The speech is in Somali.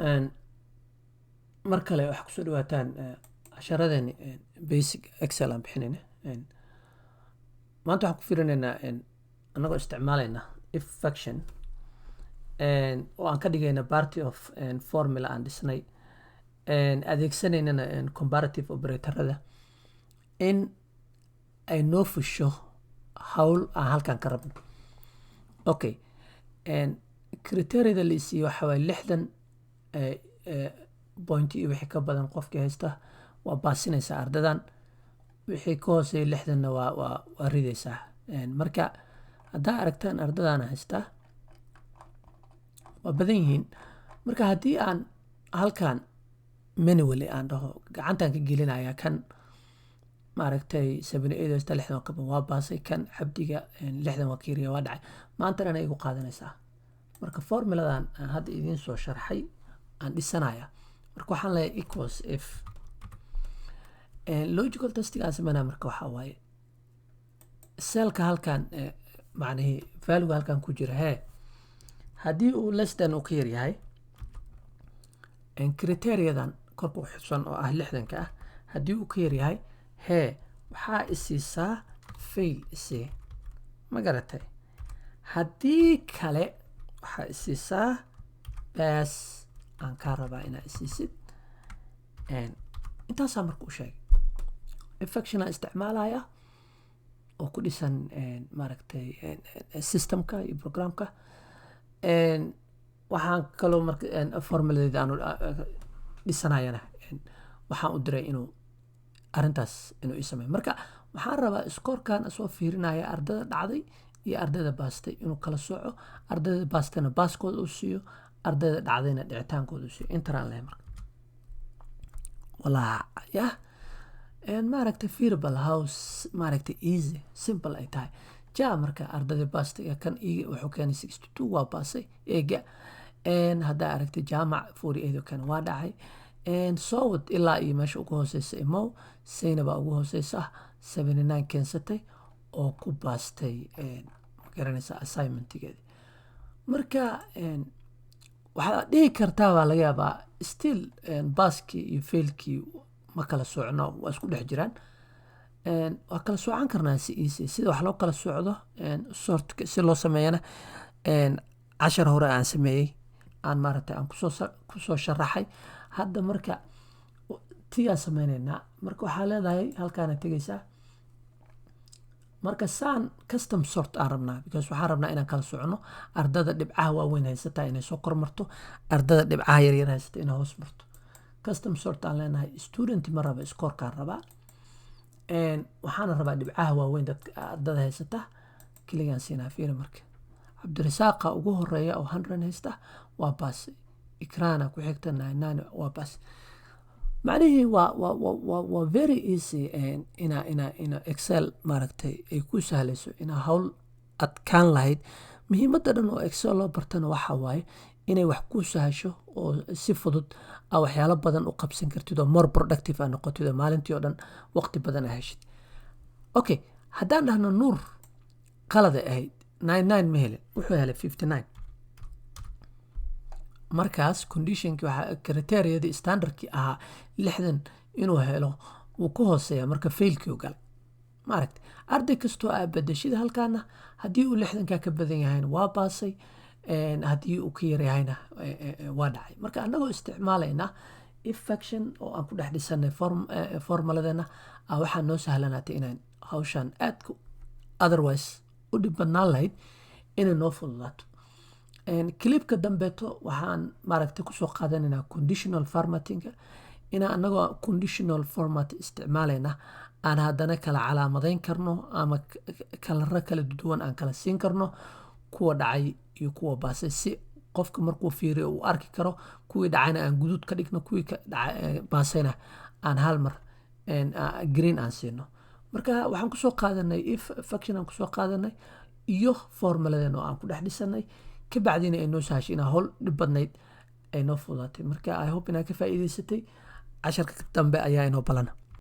Een, mar kale waxaa kusoo dhawaataan casharadeenni basic excel aan bixinayna. Maanta waxaan ku fiirinaynaa annagoo isticmaalayna if function oo aan ka dhigayna party of formula aan dhisnay adeegsanaynana comparative operatorada in ay noo fusho hawl aan halkan ka rabno. Okay, criteria-da la isiiyo waxaa waaye 60 point iyo wixii ka badan qofkii haysta waa baasinaysaa ardadan, wixii ka hooseeya 60na waa ridaysaa. Marka haddaa aragtaan ardadana haystaa waa badan yihiin. Marka haddii aan halkan manually aan dhaho gacantaan ka gelinaya kan maaragtay 78 60 ka badan waa baasay, kan cabdiga 60 waa kiiriya waa dhacay. Maanta dhan ay igu qaadanaysaa. Marka formuladan aan hadda idiin soo sharxay aan dhisanaya. Marka waxaan leeyahay equals if logical testing aan sameynaa. Marka waxaa waaye cellka halkan macnaheedu value halkan ku jira haddii uu less than uu ka yar yahay criteriadan korku xusan oo ah 60 ah haddii uu ka yar yahay waxaa isiisaa fail isii ma garatay. haddii kale waxaa isiisaa pass aan kaa rabaa inaa isiisid. intaasaa marka u sheegay function aan isticmaalaya oo ku dhisan maaragtay systemka iyo programka. waxaan kaloo marka formuladeeda aan dhisanayana waxaan u diray inuu arrintaas inuu ii sameeyo. Marka waxaan rabaa scorekan soo fiirinaya ardada dhacday iyo ardada baastay inuu kala sooco, ardada baastayna baaskooda uu siiyo, ardada dhacdayna dhicitaankooda uu siiyo. intaan leh marka walaa ya maaragtay feasible house maaragtay easy simple ay tahay. marka ardada baastay kan wuxuu keenay 62 waa baasay eega. haddaa aragtay jaamac 48 kan waa dhacay. soo wad ilaa iyo meesha ugu hooseysa imow sayna baa ugu hooseysa 79 keensatay oo ku baastay garanaysa assignmentigeedi. Marka waxaad dhihi kartaa waa laga yaabaa still baaskii iyo failkii ma kala soocno, waa isku dhex jiraan. waa kala soocan karnaa si easy sida wax loo kala socdo sort si loo sameeyana cashar hore aan sameeyey aan maaragtay aan kusoo sharaxay. hadda marka tiyaa sameynaynaa. marka waxaa leedahay halkaana tegaysaa. marka saan custom sort aan rabnaa because waxaan rabnaa inaan kala socono ardada dhibcaha waaweyn haysataa inay soo kormarto, ardada dhibcaha yaryar haysata inay hoos marto. custom sort aan leenahay student ma raba scorekaan rabaa. waxaana rabaa dhibcaha waaweyn dadka ardada haysata keligaan siinaa. fiiri marka cabdirasaaqa ugu horeeya oo 100 haysta waa baas, ikraana ku xigta 99 waa baas. macnihii waa very easy ina excel maaragtay ay ku sahlayso inaa hawl adkaan lahayd. muhiimadda dhan oo excel loo bartana waxaa waaye inay wax ku sahasho oo si fudud waxyaalo badan u qabsan kartid oo more productive aa noqotid oo maalintii oo dhan waqti badan aa heshid. okay, haddaan dhahno nuur qalada ahayd 99 ma helin, wuxuu helay 59. markaas conditionkii waxaa criteriadii standardkii ahaa 60 inuu helo wuu ku hooseeya. marka failkii u galay maaragta. arday kastoo aa bedeshida halkaana haddii uu 60 ka badan yahayna waa baasay, haddii uu ka yar yahayna waa dhacay. marka annagoo isticmaalayna if function oo aan ku dhex dhisanay formuladeena waxaa noo sahlanaatay inaan hawshan aadku otherwise u dhib badnaan lahayd inay noo fududaato. clipka dambeeto waxaan maaragtay kusoo qaadanaynaa conditional formattinga inaan annagoo conditional format isticmaalayna aan haddana kala calaamadeyn karno ama kalara kala duwan aan kala siin karno kuwa dhacay iyo kuwa baasay si qofka markuu fiiriyo uu arki karo kuwii dhacayna aan guduud ka dhigno, kuwii baasayna aan hal mar green aan siino. marka waxaan kusoo qaadanay if function aan kusoo qaadanay iyo formuladeena oo aan ku dhex dhisanay kabacdina ay noo sahashay inaa hawl dhib badnayd ay noo fududaatay. marka I hope inaa ka faa'iidaysatay. casharka dambe ayaa inoo balana.